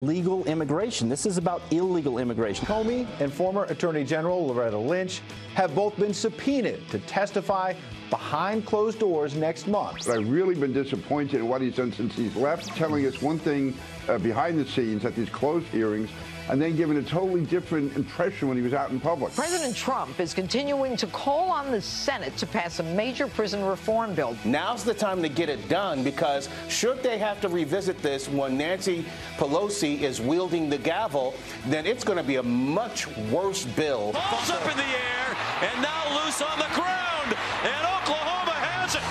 legal immigration. This is about illegal immigration. Comey and former Attorney General Loretta Lynch have both been subpoenaed to testify behind closed doors next month. I've really been disappointed in what he's done since he's left, telling us one thing behind the scenes at these closed hearings, and then giving a totally different impression when he was out in public. President Trump is continuing to call on the Senate to pass a major prison reform bill. Now's the time to get it done, because should they have to revisit this when Nancy Pelosi is wielding the gavel, then it's going to be a much worse bill. Ball's up in the air and now loose on the ground, and Oklahoma has it.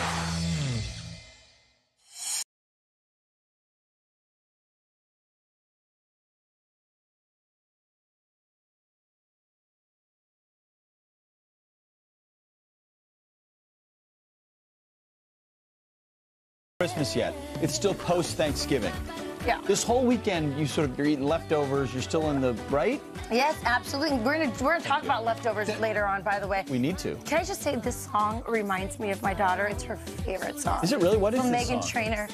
Christmas yet. It's still post-Thanksgiving. Yeah. This whole weekend, you're eating leftovers. You're still in the right? Yes, absolutely. We're gonna talk about leftovers later on, by the way. We need to. Can I just say this song reminds me of my daughter? It's her favorite song. Is it really? What is From this Meghan song? Trainor.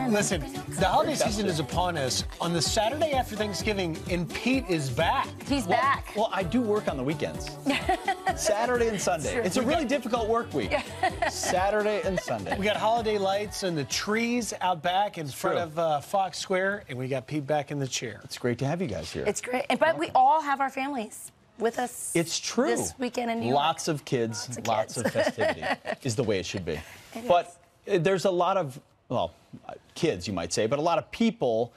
Listen, the holiday season is upon us. On the Saturday after Thanksgiving, and Pete is back. He's back. Well, I do work on the weekends. Saturday and Sunday. True. It's a really difficult work week. Saturday and Sunday. We got holiday lights and the trees out back in front of Fox Square, and we got Pete back in the chair. It's great to have you guys here. It's great. But we all have our families with us. It's true. This weekend in New York. Lots of kids, lots of festivity is the way it should be. But there's a lot of, well, kids, you might say, but a lot of people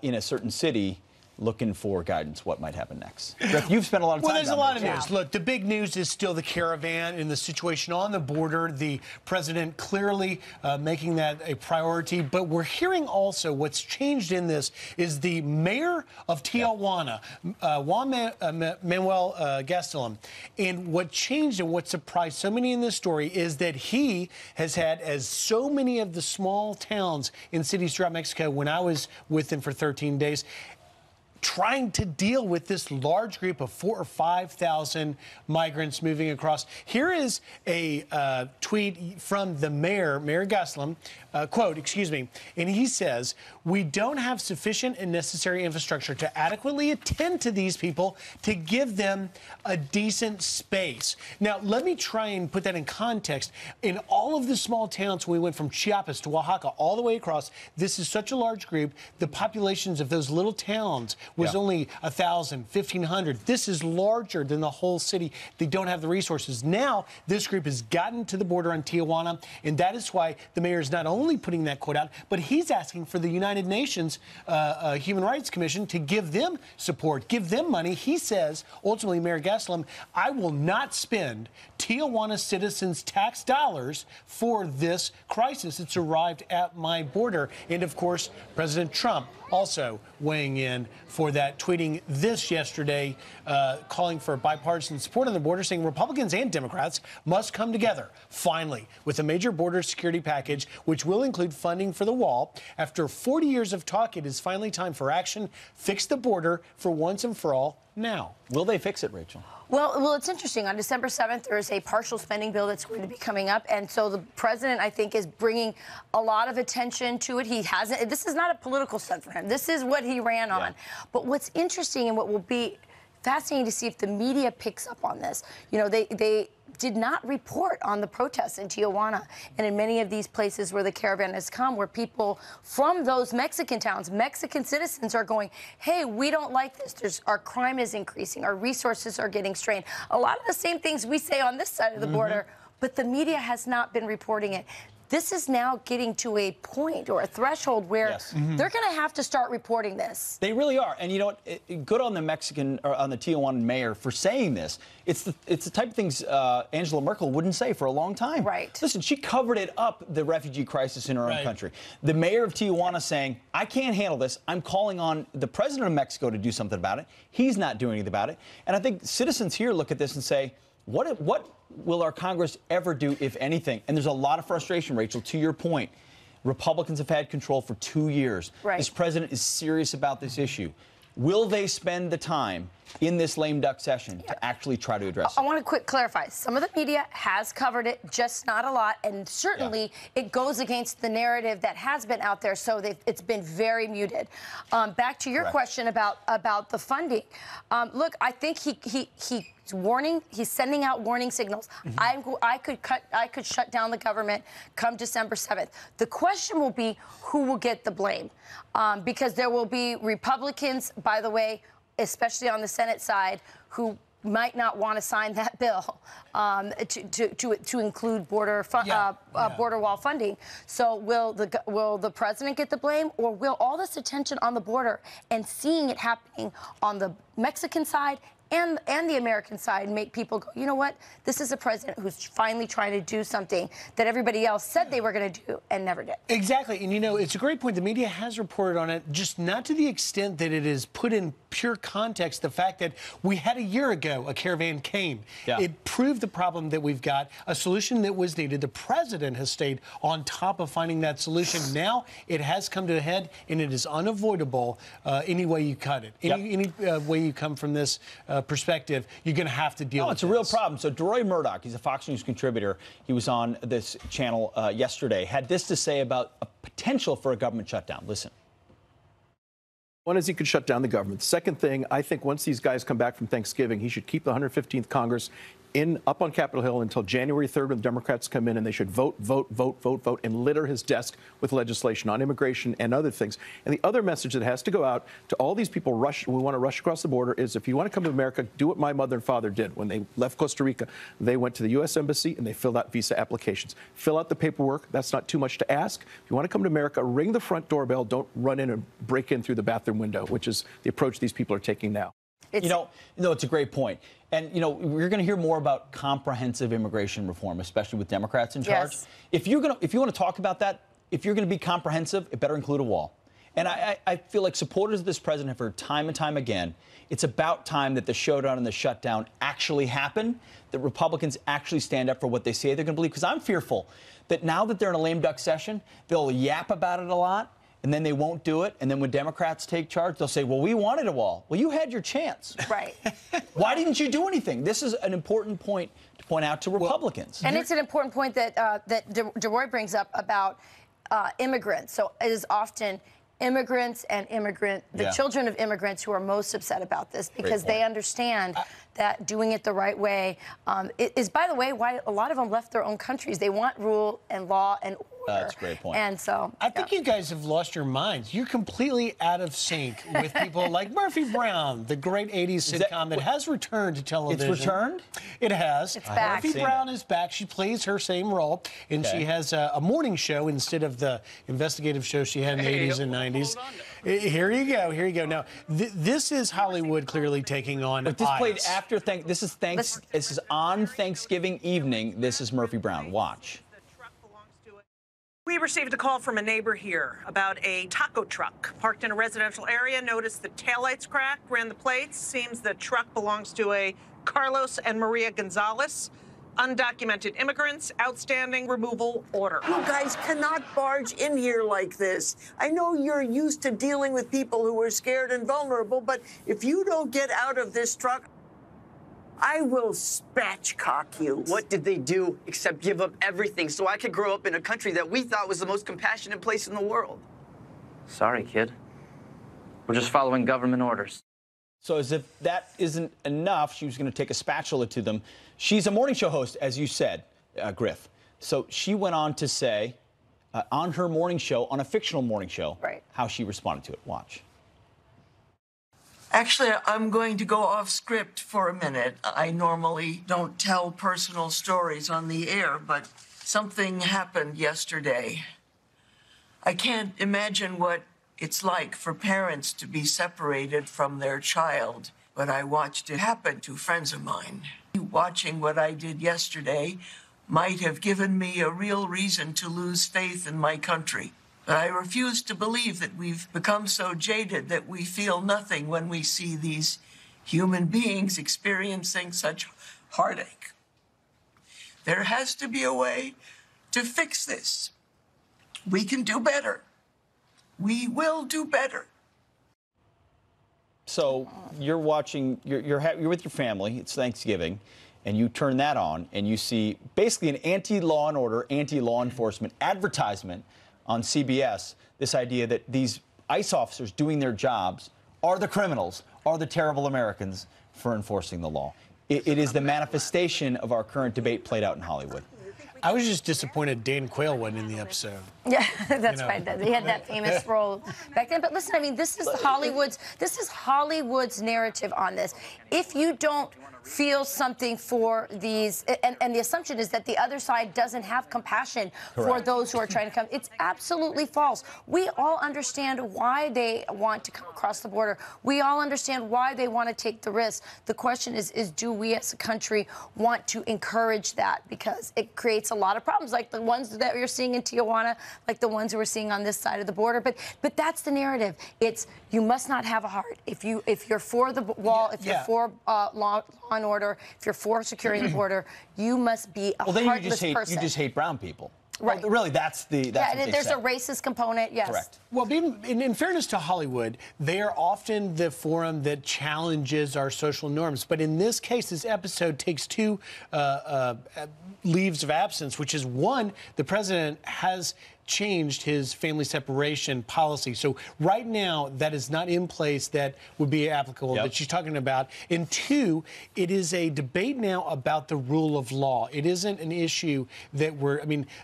in a certain city looking for guidance. What might happen next? Jeff, you've spent a lot of time. Well, there's a lot of there. news. Look, the big news is still the caravan and the situation on the border. The president clearly making that a priority. But we're hearing also what's changed in this is the mayor of Tijuana, Juan Manuel Gastelum. And what changed and what surprised so many in this story is that he has had, as so many of the small towns and cities throughout Mexico, when I was with him for 13 days, trying to deal with this large group of 4,000 or 5,000 migrants moving across. Here is a tweet from the mayor, Mayor Gastelum, quote, excuse me, and he says, "We don't have sufficient and necessary infrastructure to adequately attend to these people to give them a decent space." Now, let me try and put that in context. In all of the small towns, we went from Chiapas to Oaxaca all the way across. This is such a large group. The populations of those little towns was only 1,000, 1,500. This is larger than the whole city. They don't have the resources. Now, this group has gotten to the border on Tijuana, and that is why the mayor is not only putting that quote out, but he's asking for the United Nations Human Rights Commission to give them support, give them money. He says, ultimately, Mayor Gastelum, "I will not spend Tijuana citizens' tax dollars for this crisis. It's arrived at my border." And, of course, President Trump also weighing in for that, tweeting this yesterday, calling for bipartisan support on the border, saying Republicans and Democrats must come together, finally, with a major border security package, which will include funding for the wall. After 40 years of talk, it is finally time for action. Fix the border for once and for all now. Will they fix it, Rachel? Well, it's interesting. On December 7th, there is a partial spending bill that's going to be coming up. And so the president, I think, is bringing a lot of attention to it. He hasn't. This is not a political stunt for him. This is what he ran on. But what's interesting and what will be fascinating to see if the media picks up on this, you know, they did not report on the protests in Tijuana and in many of these places where the caravan has come, where people from those Mexican towns, Mexican citizens are going, hey, we don't like this. Our crime is increasing. Our resources are getting strained. A lot of the same things we say on this side of the border, but the media has not been reporting it. This is now getting to a point or a threshold where they're going to have to start reporting this. They really are. And you know what? Good on the Mexican, or on the Tijuana mayor for saying this. It's the type of things Angela Merkel wouldn't say for a long time. Right. Listen, she covered it up, the refugee crisis in her own country. The mayor of Tijuana saying, I can't handle this. I'm calling on the president of Mexico to do something about it. He's not doing anything about it. And I think citizens here look at this and say, what will our Congress ever do, if anything? And there's a lot of frustration, Rachel, to your point. Republicans have had control for 2 years. Right. This president is serious about this issue. Will they spend the time in this lame duck session to actually try to address it? I want to quick clarify. Some of the media has covered it, just not a lot, and certainly it goes against the narrative that has been out there, so it's been very muted. Back to your question about the funding. Look, I think he's warning. He's sending out warning signals. I could shut down the government come December 7th. The question will be who will get the blame, because there will be Republicans, by the way, especially on the Senate side, who might not want to sign that bill to include border wall funding. So will the president get the blame, or will all this attention on the border and seeing it happening on the Mexican side and the American side make people go, you know what? This is a president who's finally trying to do something that everybody else said they were going to do and never did. Exactly. And, you know, it's a great point. The media has reported on it, just not to the extent that it is put in pure context. The fact that we had a year ago, a caravan came. Yeah. It proved the problem that we've got, a solution that was needed. The president has stayed on top of finding that solution. Now it has come to a head, and it is unavoidable any way you cut it. Any way you come from this perspective, you're going to have to deal with it. It's a real problem. So DeRoy Murdoch, he's a Fox News contributor. He was on this channel yesterday, had this to say about a potential for a government shutdown. Listen. One is he could shut down the government. The second thing, I think once these guys come back from Thanksgiving, he should keep the 115th Congress up on Capitol Hill until January 3rd when the Democrats come in, and they should vote, and litter his desk with legislation on immigration and other things. And the other message that has to go out to all these people we want to rush across the border is, if you want to come to America, do what my mother and father did. When they left Costa Rica, they went to the U.S. Embassy and they filled out visa applications. Fill out the paperwork. That's not too much to ask. If you want to come to America, ring the front doorbell. Don't run in and break in through the bathroom window, which is the approach these people are taking now. It's a great point. And, we're going to hear more about comprehensive immigration reform, especially with Democrats in charge. Yes. If you want to talk about that, if you're going to be comprehensive, it better include a wall. And I feel like supporters of this president have heard time and time again, it's about time that the showdown and the shutdown actually happen, that Republicans actually stand up for what they say they're going to believe. Because I'm fearful that now that they're in a lame duck session, they'll yap about it a lot, and then they won't do it. And then when Democrats take charge, they'll say, well, we wanted a wall. Well, you had your chance. Right. Why didn't you do anything? This is an important point to point out to Republicans. And it's an important point that DeRoy brings up about immigrants. So it is often immigrants and the children of immigrants who are most upset about this, because they understand that doing it the right way is, by the way, why a lot of them left their own countries. They want rule and law and order. That's a great point. And so I think you guys have lost your minds. You're completely out of sync with people like Murphy Brown, the great 80s sitcom that has returned to television. It's returned? It has. It's back. Murphy Brown is back. She plays her same role, and she has a morning show instead of the investigative show she had in the 80s and 90s. Here you go. Here you go. Now, this is Hollywood clearly taking on. But this played after This is on Thanksgiving evening. This is Murphy Brown. Watch. We received a call from a neighbor here about a taco truck parked in a residential area. Noticed the taillights cracked, ran the plates. Seems the truck belongs to a Carlos and Maria Gonzalez. Undocumented immigrants, outstanding removal order. You guys cannot barge in here like this. I know you're used to dealing with people who are scared and vulnerable, but if you don't get out of this truck, I will spatchcock you. What did they do except give up everything so I could grow up in a country that we thought was the most compassionate place in the world? Sorry, kid. We're just following government orders. So as if that isn't enough, she was going to take a spatula to them. She's a morning show host, as you said, Griff. So she went on to say on her morning show, on a fictional morning show, how she responded to it. Watch. Actually, I'm going to go off script for a minute. I normally don't tell personal stories on the air, but something happened yesterday. I can't imagine what it's like for parents to be separated from their child, but I watched it happen to friends of mine. Watching what I did yesterday might have given me a real reason to lose faith in my country. But I refuse to believe that we've become so jaded that we feel nothing when we see these human beings experiencing such heartache. There has to be a way to fix this. We can do better. We will do better. So you're watching, you're with your family. It's Thanksgiving, and you turn that on, and you see basically an anti-law and order, anti-law enforcement advertisement on CBS. This idea that these ICE officers doing their jobs are the criminals, are the terrible Americans for enforcing the law. It is the manifestation of our current debate played out in Hollywood. I was just disappointed Dan Quayle wasn't in the episode. Yeah, that's right. He had that famous role back then. But listen, I mean, this is Hollywood's narrative on this. If you don't feel something for these, and the assumption is that the other side doesn't have compassion for those who are trying to come. It's absolutely false. We all understand why they want to come across the border. We all understand why they want to take the risk. The question is do we as a country want to encourage that? Because it creates a lot of problems, like the ones that you're seeing in Tijuana, like the ones we're seeing on this side of the border. But that's the narrative. It's you must not have a heart. If you're for the wall, if you're for law and order, if you're for securing the border, you must be a heartless person. You just hate brown people. Right. Well, really, that's what there's a racist component, yes. Correct. Well, in fairness to Hollywood, they are often the forum that challenges our social norms. But in this case, this episode takes two leaves of absence, which is one, the president has changed his family separation policy. So right now, that is not in place that would be applicable that she's talking about. And two, it is a debate now about the rule of law. It isn't an issue that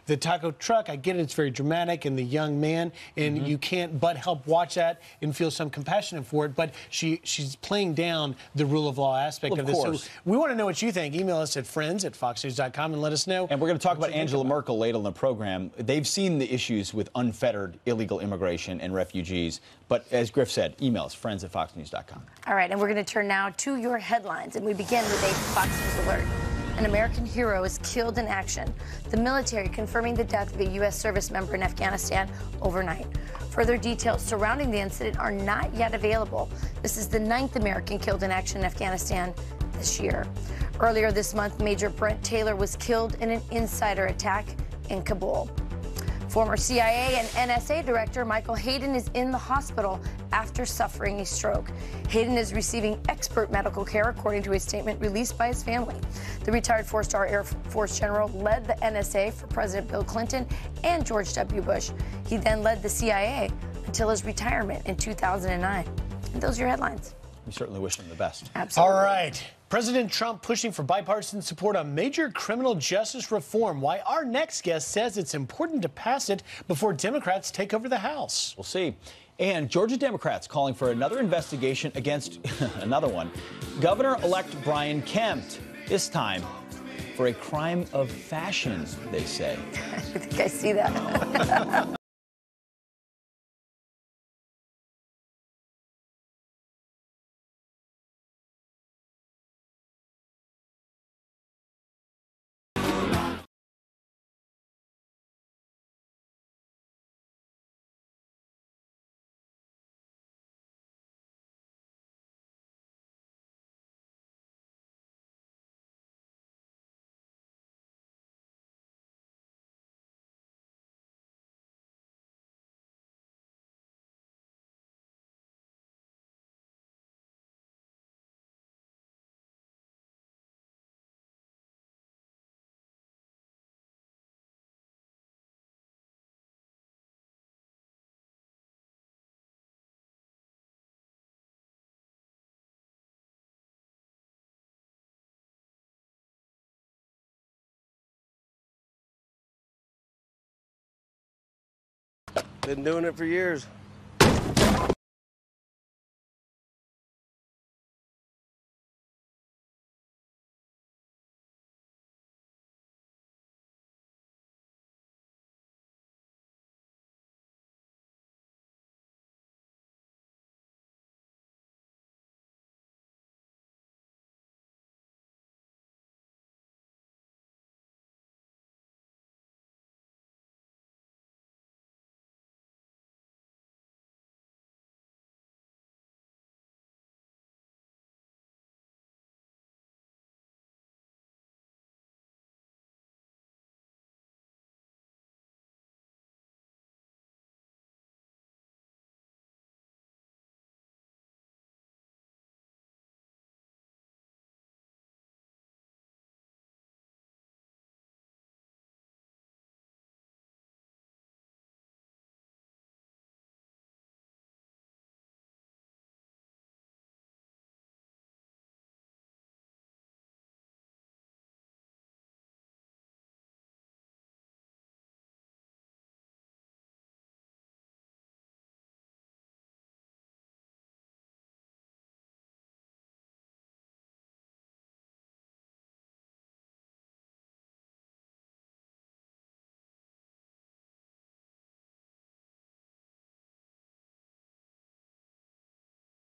the taco truck, I get it, it's very dramatic, and the young man, and you can't but help watch that and feel some compassion for it, but she's playing down the rule of law aspect of this. So we want to know what you think. Email us at friends@foxnews.com and let us know. And we're going to talk about Angela Merkel later in the program. They've seen the issues with unfettered illegal immigration and refugees. But as Griff said, email us, friends@foxnews.com. All right, and we're going to turn now to your headlines, and we begin with a Fox News alert. An American hero is killed in action. The military confirming the death of a U.S. service member in Afghanistan overnight. Further details surrounding the incident are not yet available. This is the 9th American killed in action in Afghanistan this year. Earlier this month, Major Brent Taylor was killed in an insider attack in Kabul. Former CIA and NSA Director Michael Hayden is in the hospital after suffering a stroke. Hayden is receiving expert medical care, according to a statement released by his family. The retired four-star Air Force general led the NSA for President Bill Clinton and George W. Bush. He then led the CIA until his retirement in 2009. And those are your headlines. We certainly wish him the best. Absolutely. All right. President Trump pushing for bipartisan support on major criminal justice reform. Why our next guest says it's important to pass it before Democrats take over the House. We'll see. And Georgia Democrats calling for another investigation against another one. Governor-elect Brian Kemp, this time for a crime of fashion, they say. I think I see that. Been doing it for years.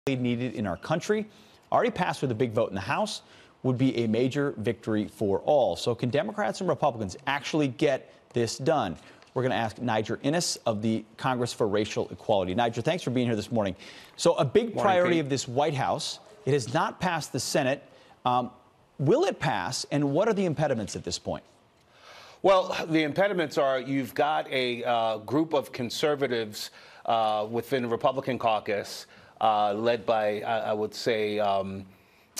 needed in our country, already passed with a big vote in the House, would be a major victory for all. So can Democrats and Republicans actually get this done? We're going to ask Niger Innis of the Congress for Racial Equality. Niger, thanks for being here this morning. So a big priority of this White House, it has not passed the Senate. Will it pass, and what are the impediments at this point? Well, the impediments are you've got a group of conservatives within the Republican caucus led by, I would say, a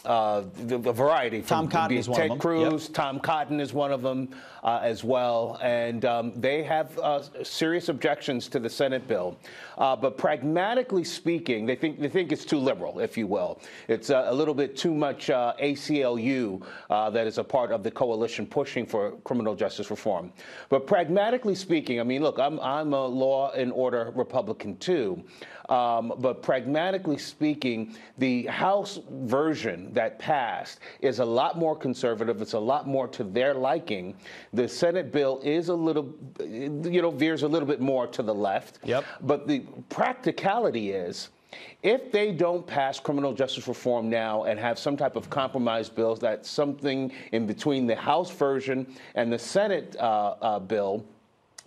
variety. Tom Cotton is one of them. Ted Cruz, yep. Tom Cotton is one of them as well. And they have serious objections to the Senate bill. But pragmatically speaking, they think it's too liberal, if you will. It's a little bit too much ACLU that is a part of the coalition pushing for criminal justice reform. But pragmatically speaking, I mean, look, I'm a law and order Republican too. But pragmatically speaking, the House version that passed is a lot more conservative. It's a lot more to their liking. The Senate bill is a little, veers a little bit more to the left. Yep. But the practicality is, if they don't pass criminal justice reform now and have some type of compromise bill that's something in between the House version and the Senate bill,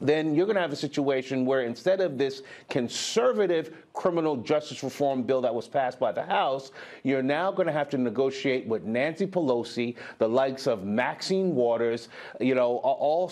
then you're going to have a situation where instead of this conservative criminal justice reform bill that was passed by the House, you're now going to have to negotiate with Nancy Pelosi, the likes of Maxine Waters, all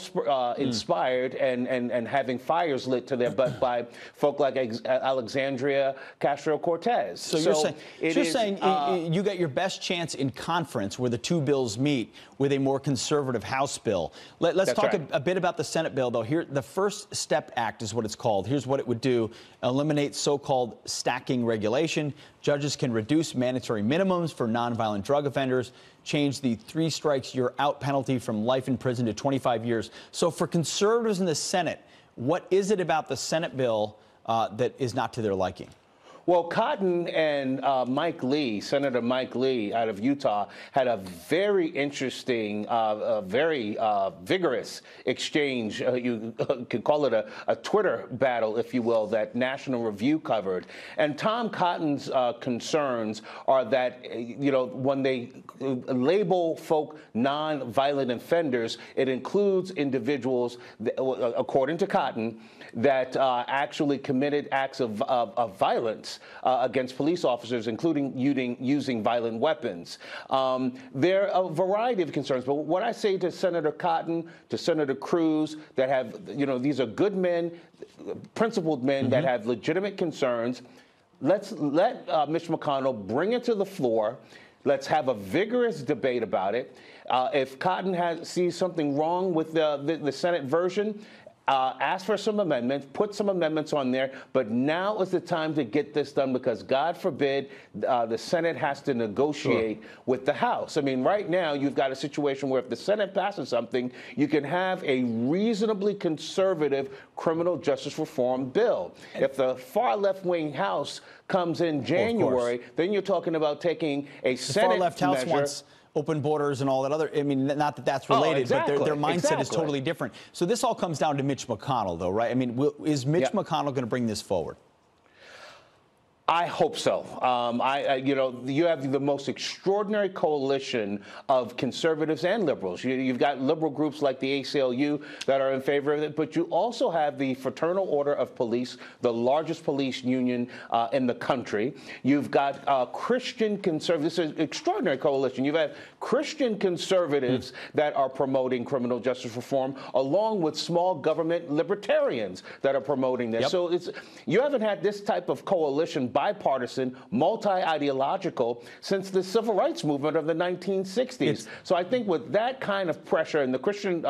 inspired and having fires lit to their butt by folk like Alexandria Ocasio-Cortez. So you're saying you got your best chance in conference where the two bills meet with a more conservative House bill. Let's talk a bit about the Senate bill, though. Here, the First Step Act is what it's called. Here's what it would do. Eliminate so-called stacking regulation. Judges can reduce mandatory minimums for nonviolent drug offenders, change the 3 strikes you're out penalty from life in prison to 25 years. So for conservatives in the Senate, what is it about the Senate bill that is not to their liking? Well, Cotton and Senator Mike Lee out of Utah, had a very interesting, very vigorous exchange. You could call it a Twitter battle, if you will, that National Review covered. And Tom Cotton's concerns are that, when they label folk non-violent offenders, it includes individuals, according to Cotton, that actually committed acts of violence against police officers, including using violent weapons. There are a variety of concerns, but what I say to Senator Cotton, to Senator Cruz, that have, these are good men, principled men that have legitimate concerns. Let's let Mitch McConnell bring it to the floor. Let's have a vigorous debate about it. If Cotton sees something wrong with the Senate version, ask for some amendments, put some amendments on there, but now is the time to get this done because, God forbid, the Senate has to negotiate with the House. I mean, right now, you've got a situation where if the Senate passes something, you can have a reasonably conservative criminal justice reform bill. If the far left-wing House comes in January, then you're talking about taking a Senate far left House measure. Wants open borders and all that other, I mean, not that that's related, but their mindset is totally different. So this all comes down to Mitch McConnell, though, right? I mean, is Mitch McConnell going to bring this forward? I hope so. You have the most extraordinary coalition of conservatives and liberals. You've got liberal groups like the ACLU that are in favor of it, but you also have the Fraternal Order of Police, the largest police union in the country. You've got Christian conservatives. This is an extraordinary coalition. You've had Christian conservatives that are promoting criminal justice reform, along with small government libertarians that are promoting this. So you haven't had this type of coalition, bipartisan, multi-ideological, since the civil rights movement of the 1960s. So I think with that kind of pressure, and the Christian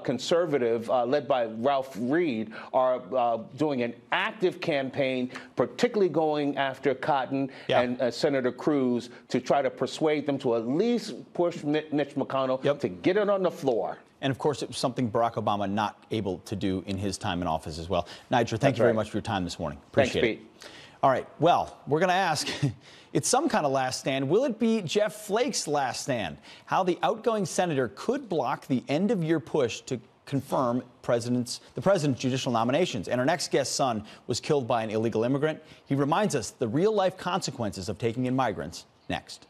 conservative, led by Ralph Reed, are doing an active campaign, particularly going after Cotton and Senator Cruz to try to persuade them to at least push Mitch McConnell to get it on the floor. And, of course, it was something Barack Obama not able to do in his time in office as well. Niger, thank you very much for your time this morning. Appreciate it. Thanks, Pete. All right. Well, we're going to ask, it's some kind of last stand. Will it be Jeff Flake's last stand? How the outgoing senator could block the end-of-year push to confirm the president's judicial nominations. And our next guest's son was killed by an illegal immigrant. He reminds us the real-life consequences of taking in migrants next.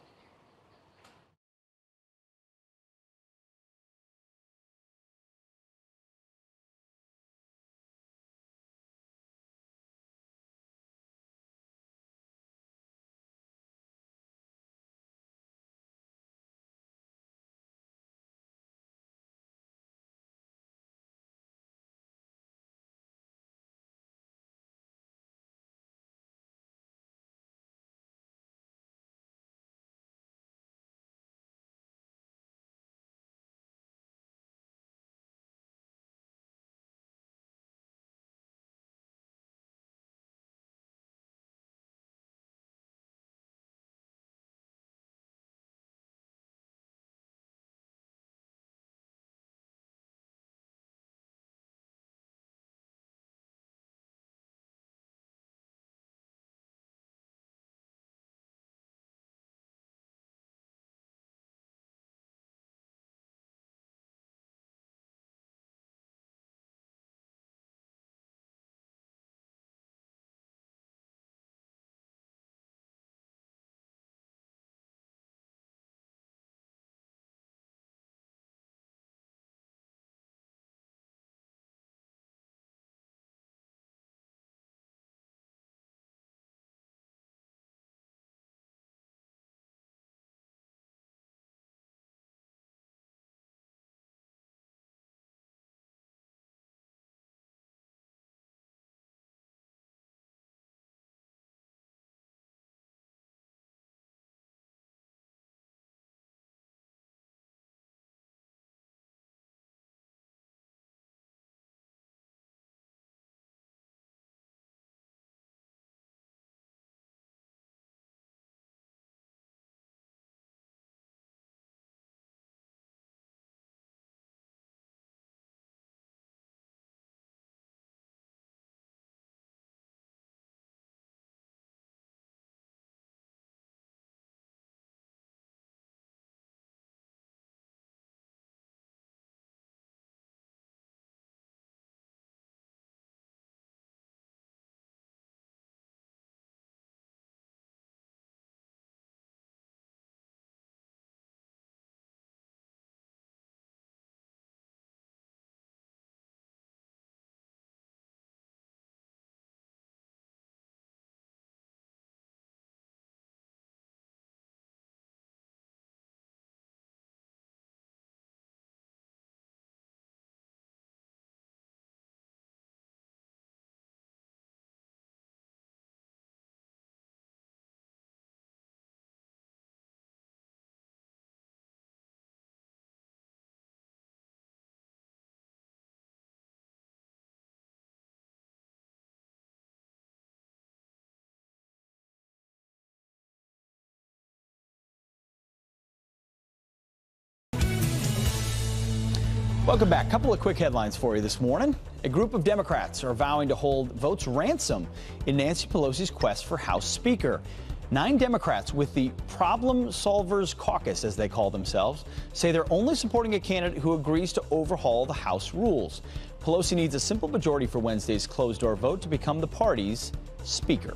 Welcome back. A couple of quick headlines for you this morning. A group of Democrats are vowing to hold votes ransom in Nancy Pelosi's quest for House Speaker. 9 Democrats with the Problem Solvers Caucus, as they call themselves, say they're only supporting a candidate who agrees to overhaul the House rules. Pelosi needs a simple majority for Wednesday's closed-door vote to become the party's Speaker.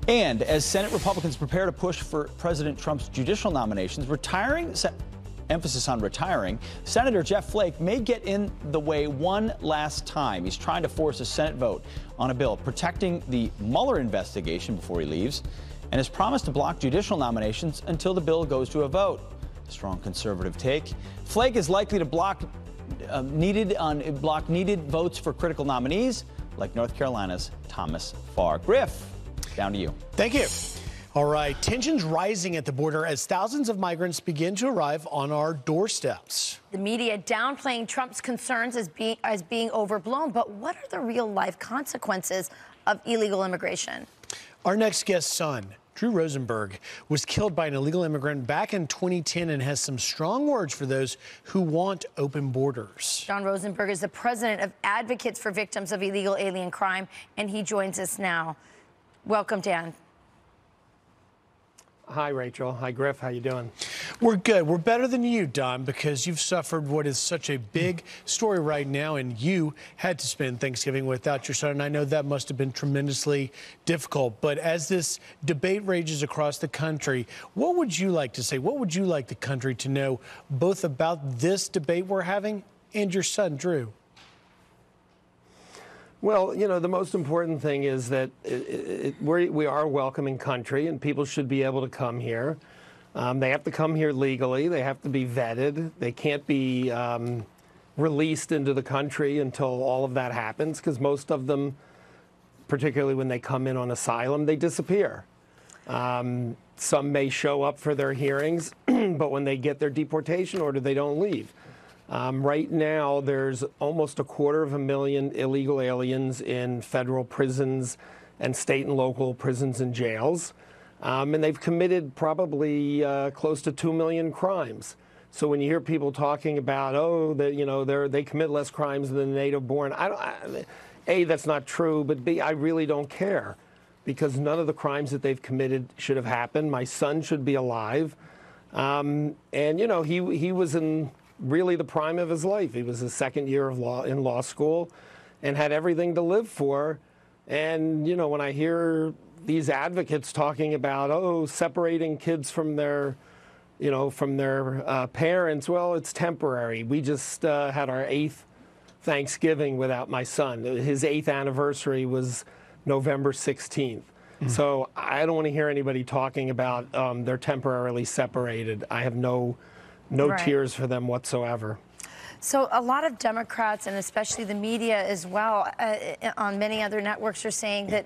And as Senate Republicans prepare to push for President Trump's judicial nominations, emphasis on retiring, Senator Jeff Flake may get in the way one last time. He's trying to force a Senate vote on a bill protecting the Mueller investigation before he leaves, and has promised to block judicial nominations until the bill goes to a vote. Strong conservative take. Flake is likely to block needed votes for critical nominees like North Carolina's Thomas Farr. Griff, down to you. Thank you. All right, tensions rising at the border as thousands of migrants begin to arrive on our doorsteps. The media downplaying Trump's concerns as being overblown, but what are the real-life consequences of illegal immigration? Our next guest's son, Drew Rosenberg, was killed by an illegal immigrant back in 2010 and has some strong words for those who want open borders. John Rosenberg is the president of Advocates for Victims of Illegal Alien Crime, and he joins us now. Welcome, Dan. Hi, Rachel. Hi, Griff. How you doing? We're good. We're better than you, Don, because you've suffered what is such a big story right now, and you had to spend Thanksgiving without your son, and I know that must have been tremendously difficult. But as this debate rages across the country, what would you like to say? What would you like the country to know both about this debate we're having and your son, Drew? Well, you know, the most important thing is that we are a welcoming country, and people should be able to come here. They have to come here legally. They have to be vetted. They can't be released into the country until all of that happens, because most of them, particularly when they come in on asylum, they disappear. Some may show up for their hearings, but when they get their deportation order, they don't leave. Right now, there's almost 250,000 illegal aliens in federal prisons and state and local prisons and jails. And they've committed probably close to 2 million crimes. So when you hear people talking about, oh, that, you know, they commit less crimes than the native-born, A, that's not true, but B, I really don't care, because none of the crimes that they've committed should have happened. My son should be alive. And, you know, he was in really the prime of his life. He was his second year of law school and had everything to live for. And, you know, when I hear these advocates talking about, oh, separating kids from their, you know, from their parents, well, it's temporary. We just had our 8th Thanksgiving without my son. His 8th anniversary was November 16th. So I don't want to hear anybody talking about they're temporarily separated. I have no Right. tears for them whatsoever. So a lot of Democrats, and especially the media as well, on many other networks, are saying that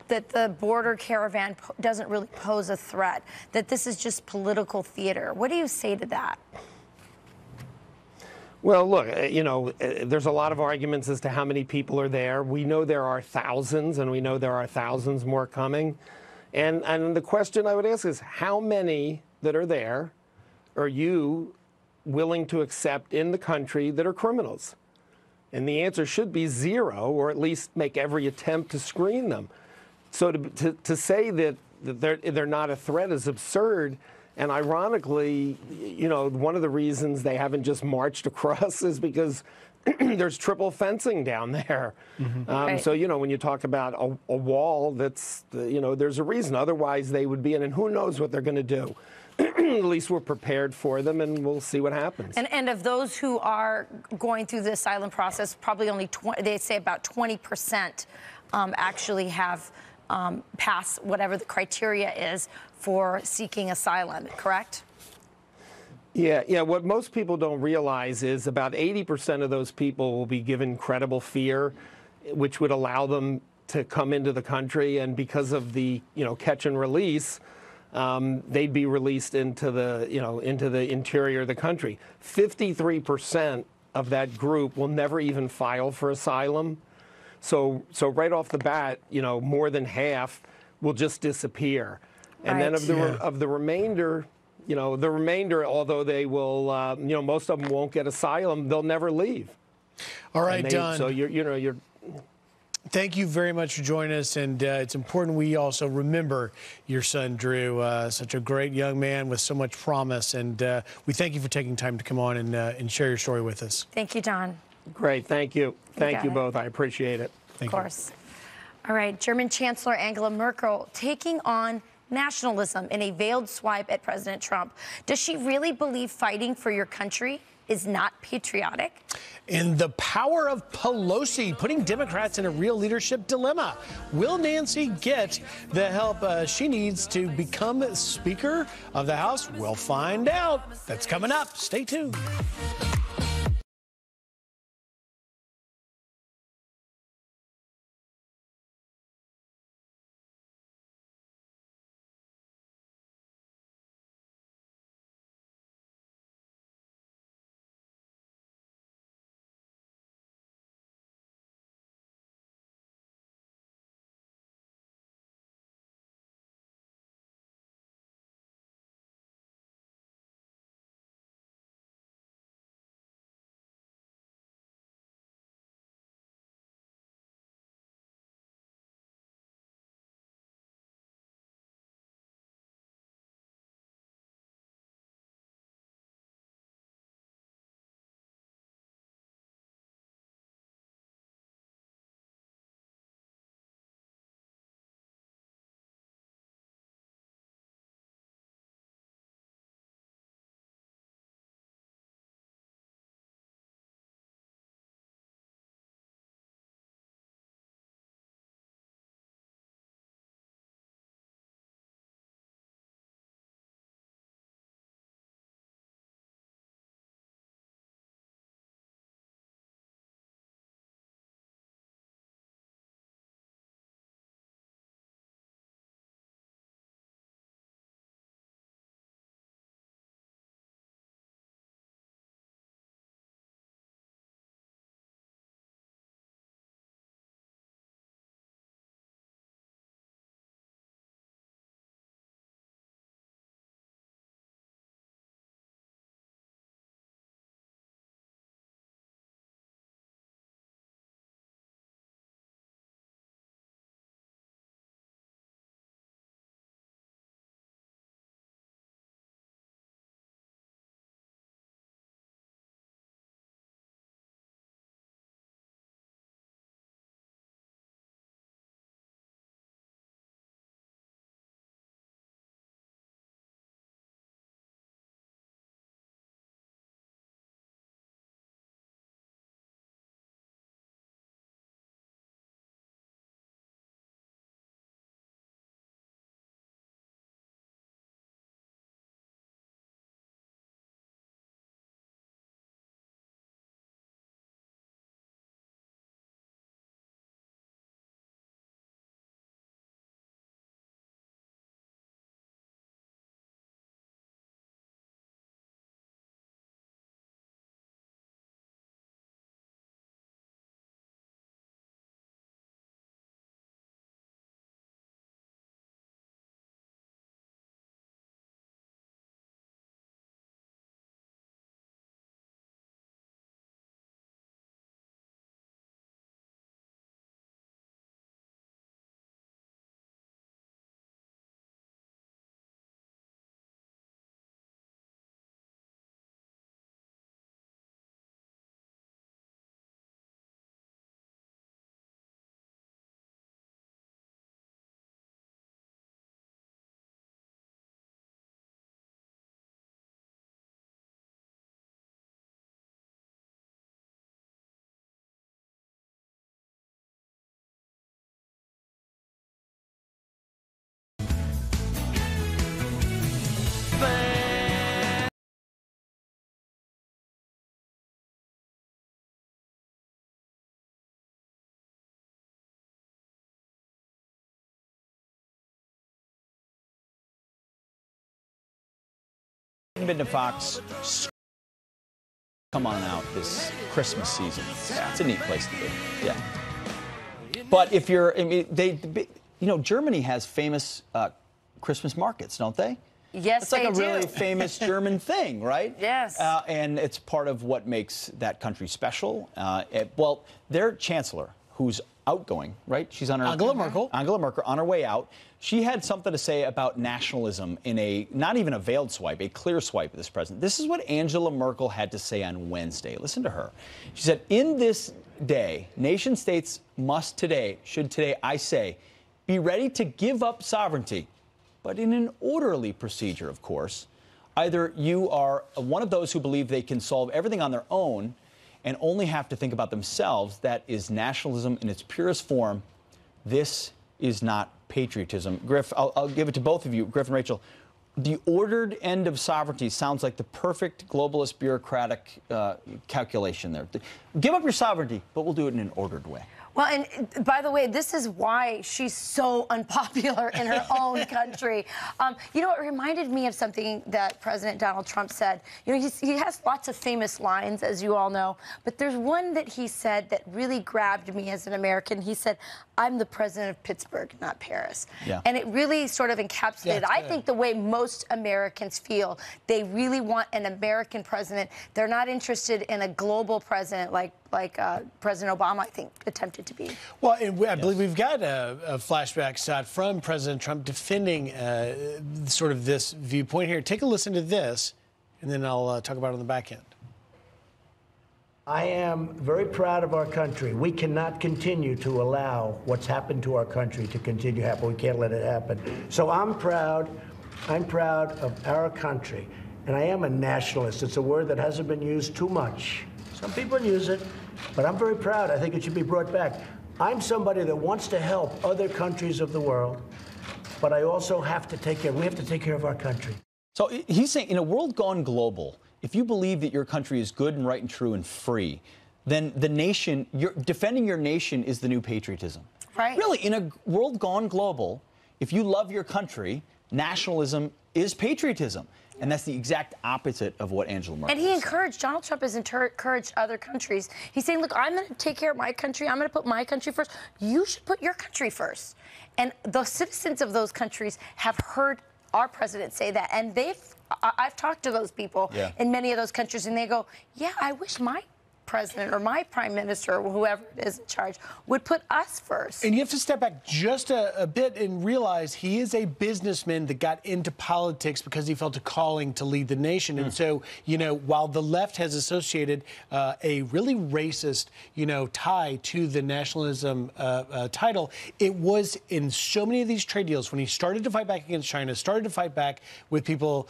that the border caravan doesn't really pose a threat, that this is just political theater. What do you say to that? Well, look, you know, there's a lot of arguments as to how many people are there. We know there are thousands, and we know there are thousands more coming. And the question I would ask is, how many that are there are you willing to accept in the country that are criminals? And the answer should be 0, or at least make every attempt to screen them. So to say that they're not a threat is absurd. And ironically, you know, one of the reasons they haven't just marched across is because there's triple fencing down there. Right. So, you know, when you talk about a wall, that's, you know, there's a reason. Otherwise, they would be in, and who knows what they're going to do. At least we're prepared for them, and we'll see what happens. And of those who are going through the asylum process, probably only they say about 20% actually have passed whatever the criteria is for seeking asylum, correct? Yeah. What most people don't realize is about 80% of those people will be given credible fear, which would allow them to come into the country, and because of the, you know, catch and release, they'd be released into the, you know, into the interior of the country. 53% of that group will never even file for asylum. So right off the bat, you know, more than half will just disappear. And then of the remainder, you know, although they will, you know, most of them won't get asylum, they'll never leave. All right, Don. So you're. Thank you very much for joining us, and it's important we also remember your son, Drew, such a great young man with so much promise, and we thank you for taking time to come on and share your story with us. Thank you, Don. Great, thank you. Thank you it. both. I appreciate it. Of course. All right, German Chancellor Angela Merkel taking on nationalism in a veiled swipe at President Trump. Does she really believe fighting for your country is not patriotic? And the power of Pelosi, putting Democrats in a real leadership dilemma. Will Nancy get the help she needs to become Speaker of the House? We'll find out. That's coming up. Stay tuned. Been to Fox. Come on out this Christmas season. It's a neat place to be. Yeah. But if you're, I mean, Germany has famous Christmas markets, don't they? Yes, it's like they a really famous German thing, right? Yes. And it's part of what makes that country special. Well, their chancellor, who's outgoing, right? She's on her Angela Merkel on her way out. She had something to say about nationalism in a not even a veiled swipe, a clear swipe of this president. This is what Angela Merkel had to say on Wednesday. Listen to her. She said, "In this day, nation states should today, I say, be ready to give up sovereignty, but in an orderly procedure, of course. Either you are one of those who believe they can solve everything on their own and only have to think about themselves. That is nationalism in its purest form. This is not patriotism." Griff, I'll give it to both of you, Griff and Rachel. The ordered end of sovereignty sounds like the perfect globalist bureaucratic calculation there. Give up your sovereignty, but we'll do it in an ordered way. Well, and by the way, this is why she's so unpopular in her own country. You know, it reminded me of something that President Donald Trump said. You know, he has lots of famous lines, as you all know, but there's one that he said that really grabbed me as an American. He said, "I'm the president of Pittsburgh, not Paris." Yeah. And it really sort of encapsulated, I think, the way most Americans feel. They really want an American president. They're not interested in a global president like President Obama, I think, attempted to be. Well, and I believe we've got a flashback shot from President Trump defending sort of this viewpoint here. Take a listen to this, and then I'll talk about it on the back end. I am very proud of our country. We cannot continue to allow what's happened to our country to continue to happen. We can't let it happen. So I'm proud of our country. And I am a nationalist. It's a word that hasn't been used too much. Some people use it, but I'm very proud. I think it should be brought back. I'm somebody that wants to help other countries of the world, but I also we have to take care of our country. So he's saying, in a world gone global, if you believe that your country is good and right and true and free, then defending your nation is the new patriotism. Right. Really, in a world gone global, if you love your country, nationalism is patriotism. And that's the exact opposite of what Angela Merkel And Donald Trump has encouraged other countries. He's saying, look, I'm going to take care of my country. I'm going to put my country first. You should put your country first. And the citizens of those countries have heard our president say that. And I've talked to those people in many of those countries, and they go, yeah, I wish my president or my prime minister or whoever is in charge would put us first. And you have to step back just a bit and realize he is a businessman that got into politics because he felt a calling to lead the nation. And so, you know, while the left has associated a really racist, tie to the nationalism title, it was in so many of these trade deals when he started to fight back against China, started to fight back with people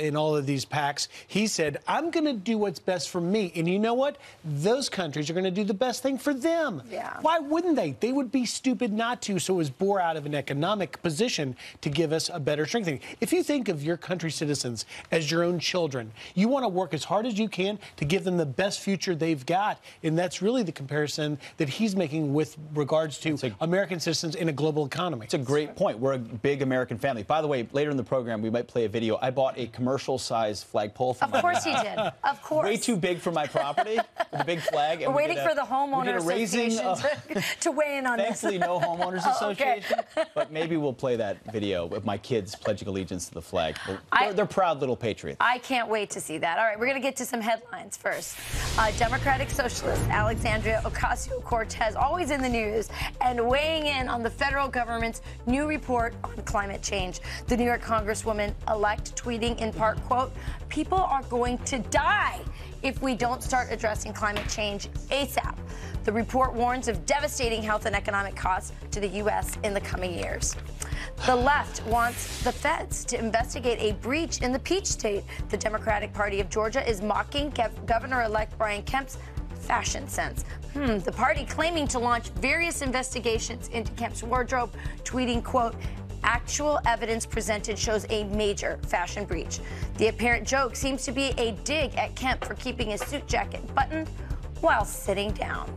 in all of these pacts, he said, I'm going to do what's best for me. And you know what? Those countries are going to do the best thing for them. Yeah. Why wouldn't they? They would be stupid not to. So it was bore out of an economic position to give us a better strengthening. If you think of your country's citizens as your own children, you want to work as hard as you can to give them the best future they've got. And that's really the comparison that he's making with regards to American citizens in a global economy. It's a great point. We're a big American family. By the way, later in the program, we might play a video. I bought a commercial-sized flagpole for my Of course he did. Of course. Way too big for my property. With a big flag. We're waiting for the homeowner association to weigh in on this. Thankfully, no homeowners association. But maybe we'll play that video of my kids pledging allegiance to the flag. They're proud little patriots. I can't wait to see that. All right, we're going to get to some headlines first. Democratic Socialist Alexandria Ocasio-Cortez, always in the news, and weighing in on the federal government's new report on climate change. The New York Congresswoman-elect tweeting in part, quote, "People are going to die if we don't start addressing climate change ASAP." The report warns of devastating health and economic costs to the U.S. in the coming years. The left wants the feds to investigate a breach in the Peach State. The Democratic Party of Georgia is mocking Governor-elect Brian Kemp's fashion sense. The party claiming to launch various investigations into Kemp's wardrobe, tweeting, quote, "Actual evidence presented shows a major fashion breach." The apparent joke seems to be a dig at Kemp for keeping his suit jacket buttoned while sitting down.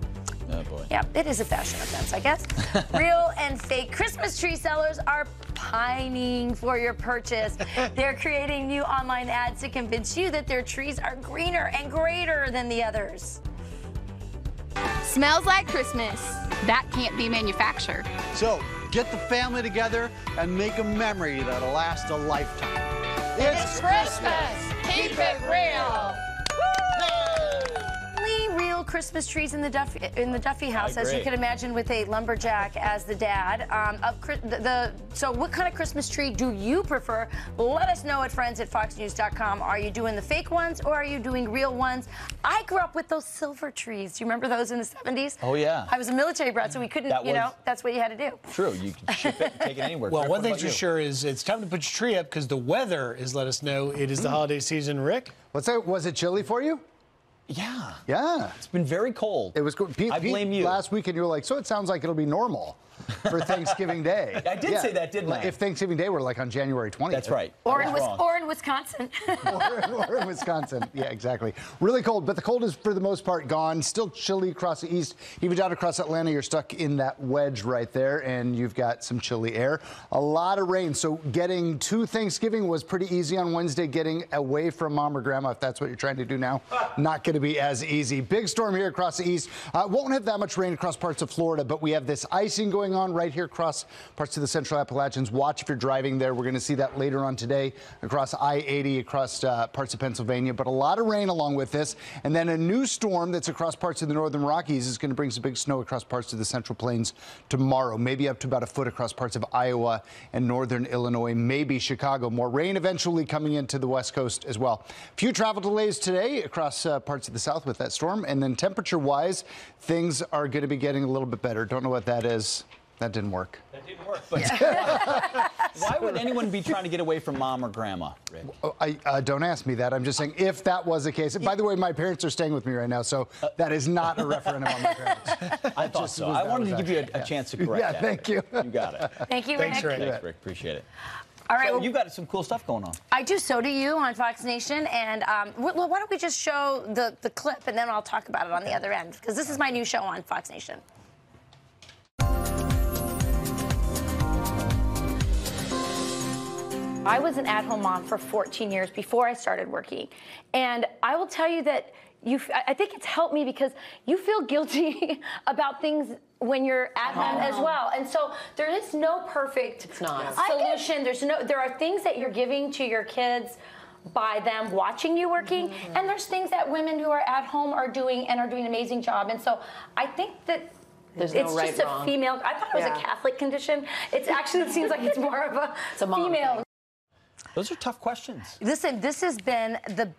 Oh, boy. Yeah, it is a fashion offense, I guess. Real and fake Christmas tree sellers are pining for your purchase. They're creating new online ads to convince you that their trees are greener and greater than the others. Smells like Christmas. That can't be manufactured. So get the family together and make a memory that'll last a lifetime. It's Christmas. Keep it real. Real Christmas trees in the Duffy house, as you can imagine, with a lumberjack as the dad. So what kind of Christmas tree do you prefer? Let us know at friends@foxnews.com. Are you doing the fake ones or are you doing real ones? I grew up with those silver trees. Do you remember those in the 70s? Oh, yeah. I was a military brat, so we couldn't, that's what you had to do. True. You can ship it and take it anywhere. Well, one thing's for sure is it's time to put your tree up because the weather has let us know it is the holiday season. Rick? What's that? Was it chilly for you? Yeah. Yeah. It's been very cold. It was good. I blame you. Last weekend, you were like, so it sounds like it'll be normal for Thanksgiving Day. I did say that, didn't I? If Thanksgiving Day were like on January 20th. That's right. Or in Wisconsin. or in Wisconsin. Yeah, exactly. Really cold, but the cold is for the most part gone. Still chilly across the east. Even down across Atlanta, you're stuck in that wedge right there, and you've got some chilly air. A lot of rain. So getting to Thanksgiving was pretty easy on Wednesday. Getting away from mom or grandma, if that's what you're trying to do now, not going to be as easy. Big storm here across the east. Won't have that much rain across parts of Florida, but we have this icing going on right here across parts of the Central Appalachians. Watch if you're driving there. We're going to see that later on today across I-80, across parts of Pennsylvania. But a lot of rain along with this. And then a new storm that's across parts of the northern Rockies is going to bring some big snow across parts of the Central Plains tomorrow. Maybe up to about a foot across parts of Iowa and northern Illinois, maybe Chicago. More rain eventually coming into the West Coast as well. Few travel delays today across parts of the South with that storm. And then temperature-wise, things are going to be getting a little bit better. Don't know what that is. That didn't work. That didn't work. But why would anyone be trying to get away from mom or grandma, Rick? Don't ask me that. I'm just saying if that was the case. By the way, my parents are staying with me right now, so that is not a referendum on my parents. I thought so. I wanted to give you a chance to correct that. Yeah, thank you. You got it. Thank you, Rick. Thanks, Rick. Appreciate it. All right. So you got some cool stuff going on. I do. So do you on Fox Nation. And why don't we just show the clip, and then I'll talk about it on the other end, because this is my new show on Fox Nation. I was an at-home mom for 14 years before I started working. And I will tell you that I think it's helped me because you feel guilty about things when you're at home as well. And so there is no perfect solution. There are things that you're giving to your kids by them watching you working, and there's things that women who are at home are doing and are doing an amazing job. And so I think that it's just a female. I thought it was a Catholic condition. It seems like it's more of a female. Those are tough questions. Listen, this has been the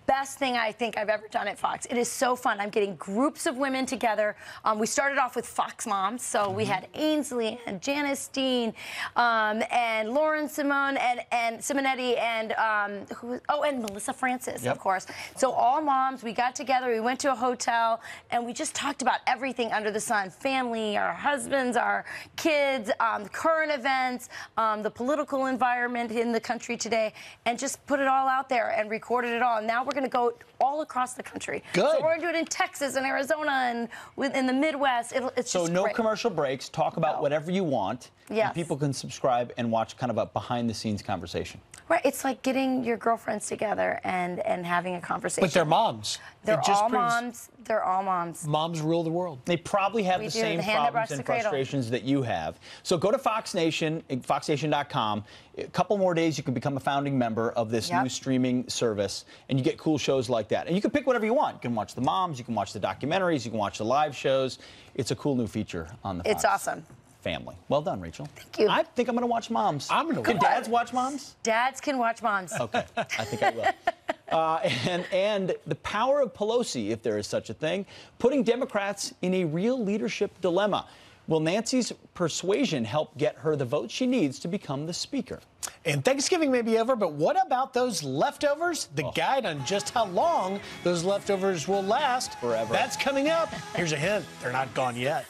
best thing I think I've ever done at Fox. It is so fun. I'm getting groups of women together. We started off with Fox Moms, so we had Ainsley and Janice Dean and Lauren Simone and Simonetti and and Melissa Francis, of course. So all moms, we got together, we went to a hotel, and we just talked about everything under the sun: family, our husbands, our kids, current events, the political environment in the country today, and just put it all out there and recorded it all. And now we're going to go all across the country. Good. So we're going to do it in Texas and Arizona and in the Midwest. It's so just no great. Commercial breaks. Talk about whatever you want. Yes. And people can subscribe and watch kind of a behind-the-scenes conversation. Right. It's like getting your girlfriends together and having a conversation. But they're moms. They're all moms. They're all moms. Moms rule the world. They probably have the same problems and frustrations that you have. So go to Fox Nation, foxnation.com. A couple more days, you can become a founding member of this new streaming service, and you get cool shows like that. And you can pick whatever you want. You can watch the moms, you can watch the documentaries, you can watch the live shows. It's a cool new feature on the Fox. It's awesome. Family. Well done, Rachel. Thank you. I think I'm going to watch Moms. Can dads watch Moms? Dads can watch Moms. Okay, I think I will. And the power of Pelosi, if there is such a thing, putting Democrats in a real leadership dilemma. Will Nancy's persuasion help get her the votes she needs to become the speaker? And Thanksgiving may be over, but what about those leftovers? The guide on just how long those leftovers will last. Forever. That's coming up. Here's a hint. They're not gone yet.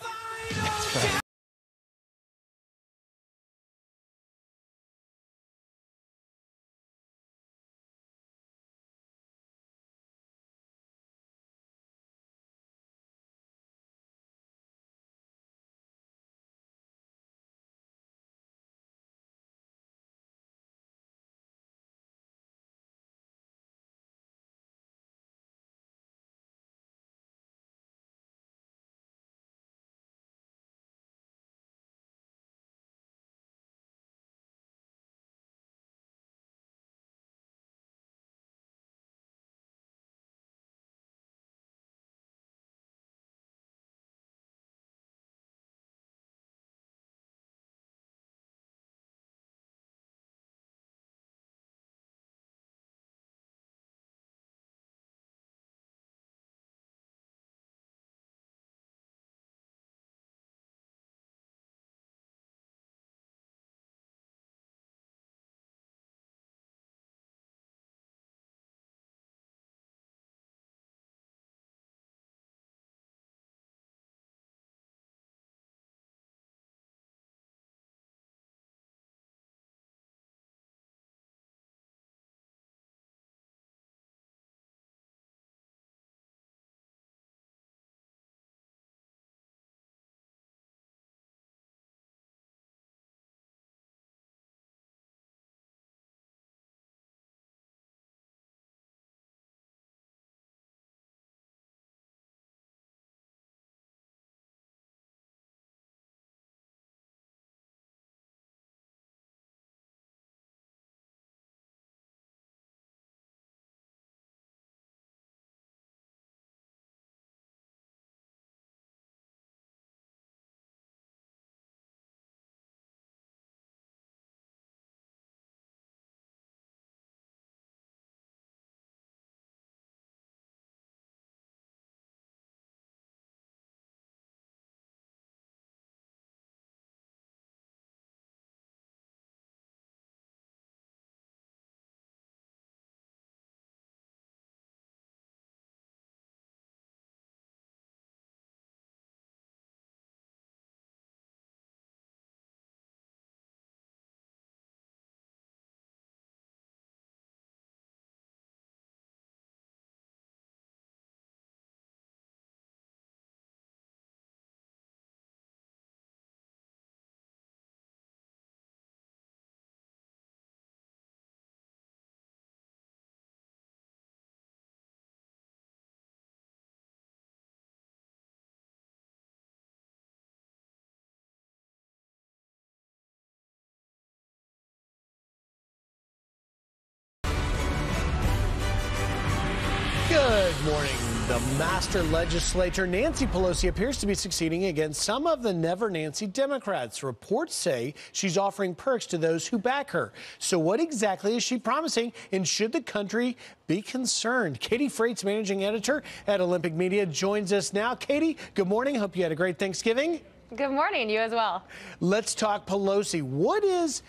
morning. The master legislator, Nancy Pelosi, appears to be succeeding against some of the Never Nancy Democrats. Reports say she's offering perks to those who back her. So what exactly is she promising, and should the country be concerned? Katie Freitz, managing editor at Olympic Media, joins us now. Katie, good morning. Hope you had a great Thanksgiving. Good morning. You as well. Let's talk Pelosi. What is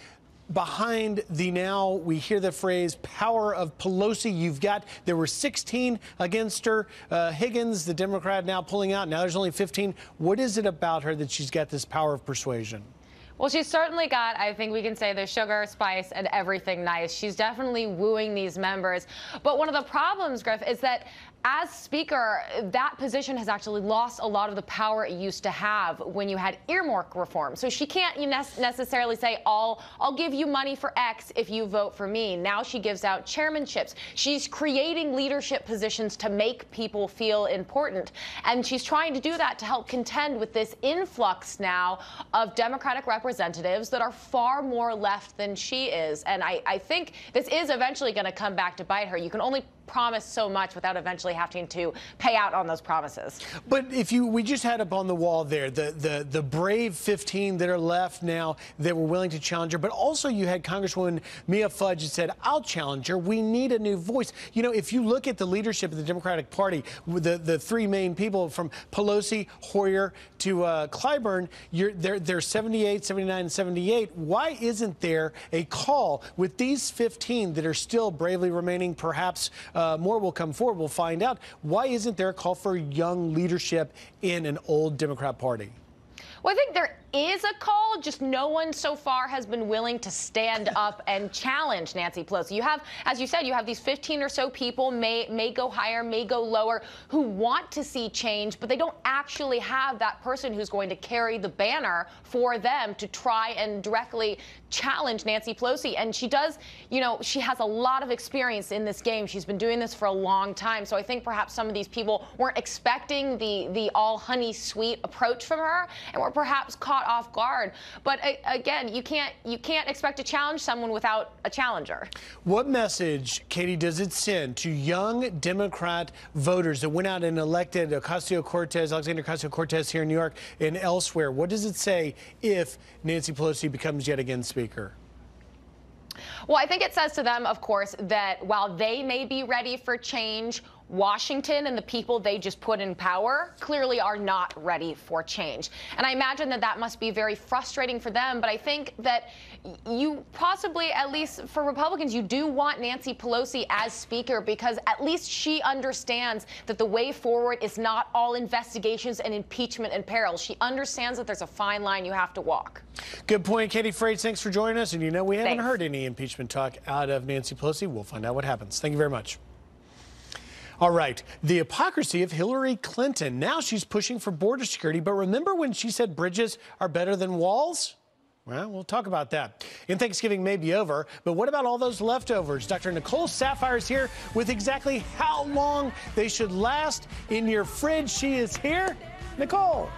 behind the, now we hear the phrase, power of Pelosi? There were 16 against her. Higgins, the Democrat, now pulling out. Now there's only 15. What is it about her that she's got this power of persuasion? Well, she's certainly got, I think we can say, the sugar, spice, and everything nice. She's definitely wooing these members. But one of the problems, Griff, is that as Speaker, that position has actually lost a lot of the power it used to have when you had earmark reform. So she can't necessarily say, I'll give you money for X if you vote for me. Now she gives out chairmanships. She's creating leadership positions to make people feel important. And she's trying to do that to help contend with this influx now of Democratic representatives that are far more left than she is. And I think this is eventually going to come back to bite her. You can only promise so much without eventually having to pay out on those promises. But we just had up on the wall there the brave 15 that are left now that were willing to challenge her, but also you had Congresswoman Mia Fudge that said, I'll challenge her. We need a new voice. You know, if you look at the leadership of the Democratic Party, the three main people from Pelosi, Hoyer to Clyburn, they're 78, 79, and 78. Why isn't there a call with these 15 that are still bravely remaining? Perhaps more will come forward. We'll find out. Why isn't there a call for young leadership in an old Democrat Party? Well, I think there is a call, just no one so far has been willing to stand up and challenge Nancy Pelosi. You have, as you said, you have these 15 or so people, may go higher, may go lower, who want to see change, but they don't actually have that person who's going to carry the banner for them to try and directly challenge Nancy Pelosi. And she does, you know, she has a lot of experience in this game. She's been doing this for a long time. So I think perhaps some of these people weren't expecting the all honey sweet approach from her and were perhaps caught off guard. But again, you can't expect to challenge someone without a challenger. What message, Katie, does it send to young Democrat voters that went out and elected Alexandria Ocasio-Cortez here in New York and elsewhere? What does it say if Nancy Pelosi becomes yet again Speaker? Well, I think it says to them, of course, that while they may be ready for change, Washington and the people they just put in power clearly are not ready for change. And I imagine that that must be very frustrating for them. But I think that you possibly, at least for Republicans, you do want Nancy Pelosi as Speaker because at least she understands that the way forward is not all investigations and impeachment and peril. She understands that there's a fine line you have to walk. Good point, Katie Freitz. Thanks for joining us. And you know, we haven't heard any impeachment talk out of Nancy Pelosi. We'll find out what happens. Thank you very much. All right, the hypocrisy of Hillary Clinton. Now she's pushing for border security, but remember when she said bridges are better than walls? Well, we'll talk about that. And Thanksgiving may be over, but what about all those leftovers? Dr. Nicole Saphier is here with exactly how long they should last in your fridge. She is here. Nicole.